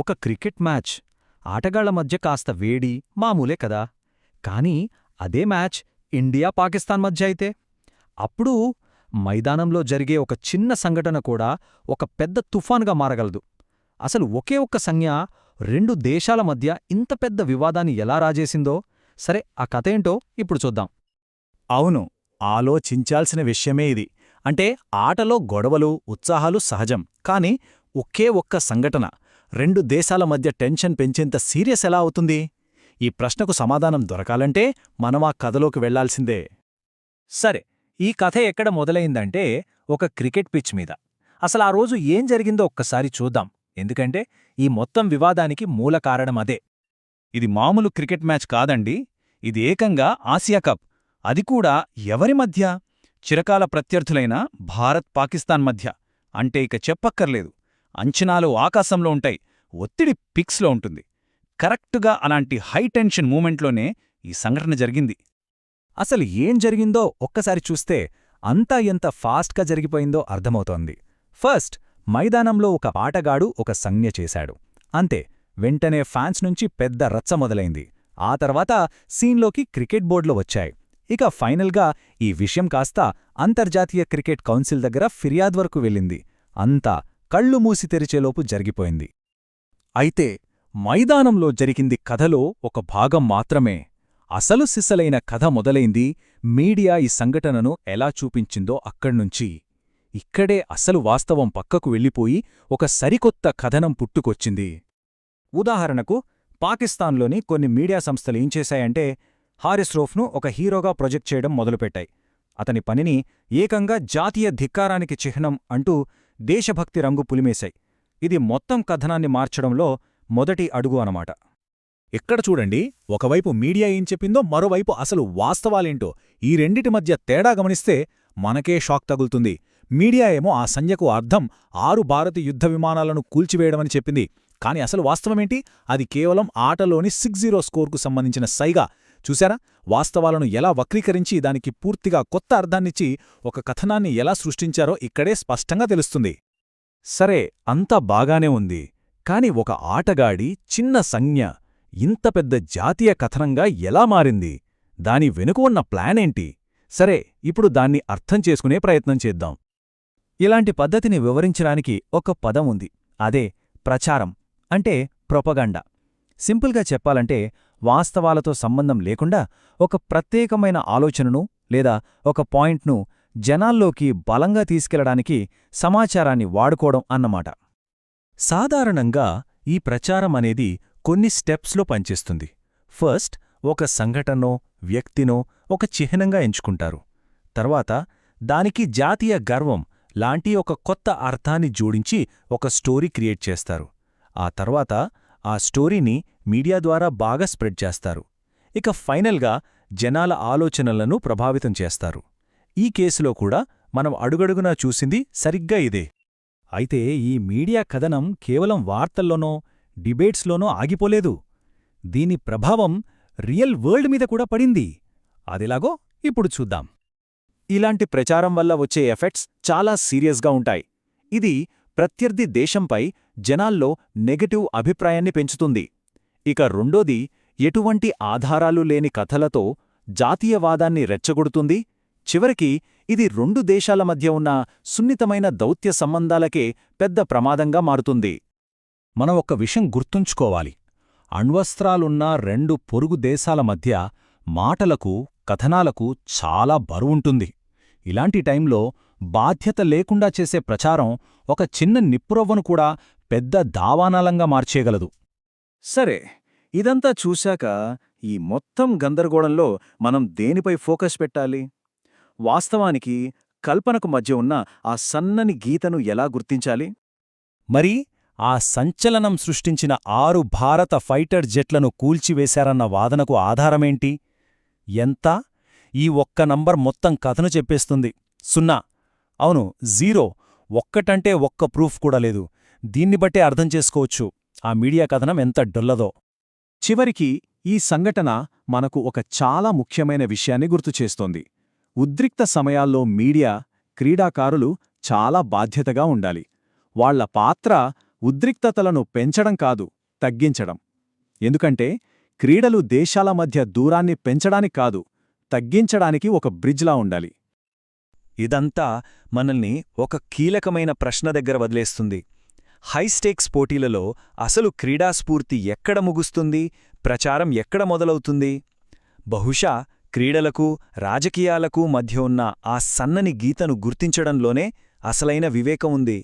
ఒక cricket match ఆటగాళ్ల మధ్య కాస్త వేడి మామూలే కదా. కాని అదే మ్యాచ్ ఇండియా పాకిస్తాన్ మధ్య అయితే అప్పుడు మైదానంలో జరిగే ఒక చిన్న సంఘటన కూడా ఒక పెద్ద తుఫానుగా మారగలదు. అసలు ఒకే ఒక్క సంజ్ఞ రెండు దేశాల మధ్య ఇంత పెద్ద వివాదాన్ని ఎలా రాజేసిందో సరే ఆ కథేంటో ఇప్పుడు చూద్దాం. అవును, ఆలోచించాల్సిన విషయమే ఇది. అంటే ఆటలో గొడవలు ఉత్సాహాలు సహజం, కాని ఒకే ఒక్క సంఘటన రెండు దేశాల మధ్య టెన్షన్ పెంచేంత సీరియస్ ఎలా అవుతుంది? ఈ ప్రశ్నకు సమాధానం దొరకాలంటే మనం ఆ కథలోకి వెళ్లాల్సిందే. సరే, ఈ కథ ఎక్కడ మొదలైందంటే ఒక క్రికెట్ పిచ్ మీద. అసలు ఆ రోజు ఏం జరిగిందో ఒక్కసారి చూద్దాం, ఎందుకంటే ఈ మొత్తం వివాదానికి మూల కారణం అదే. ఇది మామూలు క్రికెట్ మ్యాచ్ కాదండి, ఇది ఏకంగా ఆసియా కప్. అది కూడా ఎవరి మధ్య? చిరకాల ప్రత్యర్థులైన భారత్ పాకిస్తాన్ మధ్య. అంటే ఇక చెప్పక్కర్లేదు, అంచనాలు ఆకాశంలో ఉంటాయి, ఒత్తిడి పిక్స్లో ఉంటుంది. కరెక్టుగా అలాంటి హైటెన్షన్ మూమెంట్లోనే ఈ సంఘటన జరిగింది. అసలు ఏం జరిగిందో ఒక్కసారి చూస్తే అంతా ఎంత ఫాస్ట్గా జరిగిపోయిందో అర్థమవుతోంది. ఫస్ట్ మైదానంలో ఒక ఆటగాడు ఒక సంజ్ఞ చేశాడు, అంతే. వెంటనే ఫ్యాన్స్ నుంచి పెద్ద రచ్చ మొదలైంది. ఆ తర్వాత సీన్లోకి క్రికెట్ బోర్డులో వచ్చాయి. ఇక ఫైనల్గా ఈ విషయం కాస్త అంతర్జాతీయ క్రికెట్ కౌన్సిల్ దగ్గర ఫిర్యాదు వరకు వెళ్ళింది. అంతా కళ్ళు మూసి తెరిచేలోపు జరిగిపోయింది. అయితే మైదానంలో జరిగింది కథలో ఒక భాగం మాత్రమే. అసలు సిసలైన కథ మొదలైంది మీడియా ఈ సంఘటనను ఎలా చూపించిందో అక్కడ్నుంచి. ఇక్కడే అసలు వాస్తవం పక్కకు వెళ్ళిపోయి ఒక సరికొత్త కథనం పుట్టుకొచ్చింది. ఉదాహరణకు పాకిస్తాన్లోని కొన్ని మీడియా సంస్థలు ఏం చేశాయంటే హారిస్ రౌఫ్ను ఒక హీరోగా ప్రొజెక్ట్ చేయడం మొదలుపెట్టాయి. అతని పనిని ఏకంగా జాతీయ ధిక్కారానికి చిహ్నం అంటూ దేశభక్తి రంగు పులిమేశాయి. ఇది మొత్తం కథనాన్ని మార్చడంలో మొదటి అడుగు అనమాట. ఇక్కడ చూడండి, ఒకవైపు మీడియా ఏం చెప్పిందో, మరోవైపు అసలు వాస్తవాలేంటో ఈ రెండిటి మధ్య తేడా గమనిస్తే మనకే షాక్ తగులుతుంది. మీడియా ఏమో ఆ సంజ్ఞకు అర్థం 6 భారత యుద్ధ విమానాలను కూల్చివేయడమని చెప్పింది. కాని అసలు వాస్తవమేంటి? అది కేవలం ఆటలోని 6-0 స్కోర్కు సంబంధించిన సైగా. చూశారా, వాస్తవాలను ఎలా వక్రీకరించి దానికి పూర్తిగా కొత్త అర్థాన్నిచ్చి ఒక కథనాన్ని ఎలా సృష్టించారో ఇక్కడే స్పష్టంగా తెలుస్తుంది. సరే, అంతా బాగానే ఉంది. కాని ఒక ఆటగాడి చిన్న సంజ్ఞ ఇంత పెద్ద జాతీయ కథనంగా ఎలా మారింది? దాని వెనుక ఉన్న ప్లానేంటి? సరే, ఇప్పుడు దాన్ని అర్థం చేసుకునే ప్రయత్నం చేద్దాం. ఇలాంటి పద్ధతిని వివరించడానికి ఒక పదం ఉంది, అదే ప్రచారం, అంటే ప్రొపగండా. సింపుల్గా చెప్పాలంటే వాస్తవాలతో సంబంధం లేకుండా ఒక ప్రత్యేకమైన ఆలోచనను లేదా ఒక పాయింట్ను జనాల్లోకి బలంగా తీసుకెళ్లడానికి సమాచారాన్ని వాడుకోవడం అన్నమాట. సాధారణంగా ఈ ప్రచారం అనేది కొన్ని స్టెప్స్లో పనిచేస్తుంది. ఫస్ట్ ఒక సంఘటనో వ్యక్తినో ఒక చిహ్నంగా ఎంచుకుంటారు. తర్వాత దానికి జాతీయ గర్వం లాంటి ఒక కొత్త అర్థాన్ని జోడించి ఒక స్టోరీ క్రియేట్ చేస్తారు. ఆ తర్వాత ఆ స్టోరీని మీడియా ద్వారా బాగా స్ప్రెడ్ చేస్తారు. ఇక ఫైనల్గా జనాల ఆలోచనలను ప్రభావితం చేస్తారు. ఈ కేసులో కూడా మనం అడుగడుగునా చూసింది సరిగ్గా ఇదే. అయితే ఈ మీడియా కథనం కేవలం వార్తల్లోనో డిబేట్స్లోనో ఆగిపోలేదు. దీని ప్రభావం రియల్ వరల్డ్ మీద కూడా పడింది. అదెలాగో ఇప్పుడు చూద్దాం. ఇలాంటి ప్రచారం వల్ల వచ్చే ఎఫెక్ట్స్ చాలా సీరియస్గా ఉంటాయి. ఇది ప్రత్యర్థి దేశంపై జనాల్లో నెగటివ్ అభిప్రాయాన్ని పెంచుతుంది. ఇక రెండోది, ఎటువంటి ఆధారాలు లేని కథలతో జాతీయవాదాన్ని రెచ్చగొడుతుంది. చివరికి ఇది రెండు దేశాల మధ్య ఉన్న సున్నితమైన దౌత్య సంబంధాలకే పెద్ద ప్రమాదంగా మారుతుంది. మనం ఒక్క విషయం గుర్తుంచుకోవాలి, అణ్వస్త్రాలున్న రెండు పొరుగు దేశాల మధ్య మాటలకు కథనాలకు చాలా బరువుంటుంది. ఇలాంటి టైంలో బాధ్యత లేకుండా చేసే ప్రచారం ఒక చిన్న నిప్పురవ్వను కూడా పెద్ద దావానలంగా మార్చేయగలదు. సరే, ఇదంతా చూశాక ఈ మొత్తం గందరగోళంలో మనం దేనిపై ఫోకస్ పెట్టాలి? వాస్తవానికి కల్పనకు మధ్య ఉన్న ఆ సన్నని గీతను ఎలా గుర్తించాలి? మరి ఆ సంచలనం సృష్టించిన 6 భారత ఫైటర్ జెట్లను కూల్చివేశారన్న వాదనకు ఆధారమేంటి? ఎంత? ఈ ఒక్క నంబర్ మొత్తం కథను చెప్పేస్తుంది. 0. అవును, 0. ఒక్కటంటే ఒక్క ప్రూఫ్ కూడా లేదు. దీన్ని బట్టే అర్థం చేసుకోవచ్చు ఆ మీడియా కథనం ఎంత డొల్లదో. చివరికి ఈ సంఘటన మనకు ఒక చాలా ముఖ్యమైన విషయాన్ని గుర్తుచేస్తోంది. ఉద్రిక్త సమయాల్లో మీడియా, క్రీడాకారులు చాలా బాధ్యతగా ఉండాలి. వాళ్ల పాత్ర ఉద్రిక్తతలను పెంచడం కాదు, తగ్గించడం. ఎందుకంటే క్రీడలు దేశాల మధ్య దూరాన్ని పెంచడానికి కాదు, తగ్గించడానికి ఒక బ్రిడ్జ్లా ఉండాలి. ఇదంతా మనల్ని ఒక కీలకమైన ప్రశ్న దగ్గర వదిలేస్తుంది. హైస్టేక్స్ పోటీలలో అసలు క్రీడాస్ఫూర్తి ఎక్కడ ముగుస్తుంది, ప్రచారం ఎక్కడ మొదలవుతుంది? బహుశా క్రీడలకు, రాజకీయాలకు మధ్య ఉన్న ఆ సన్నని గీతను గుర్తించడంలోనే అసలైన వివేకం ఉంది.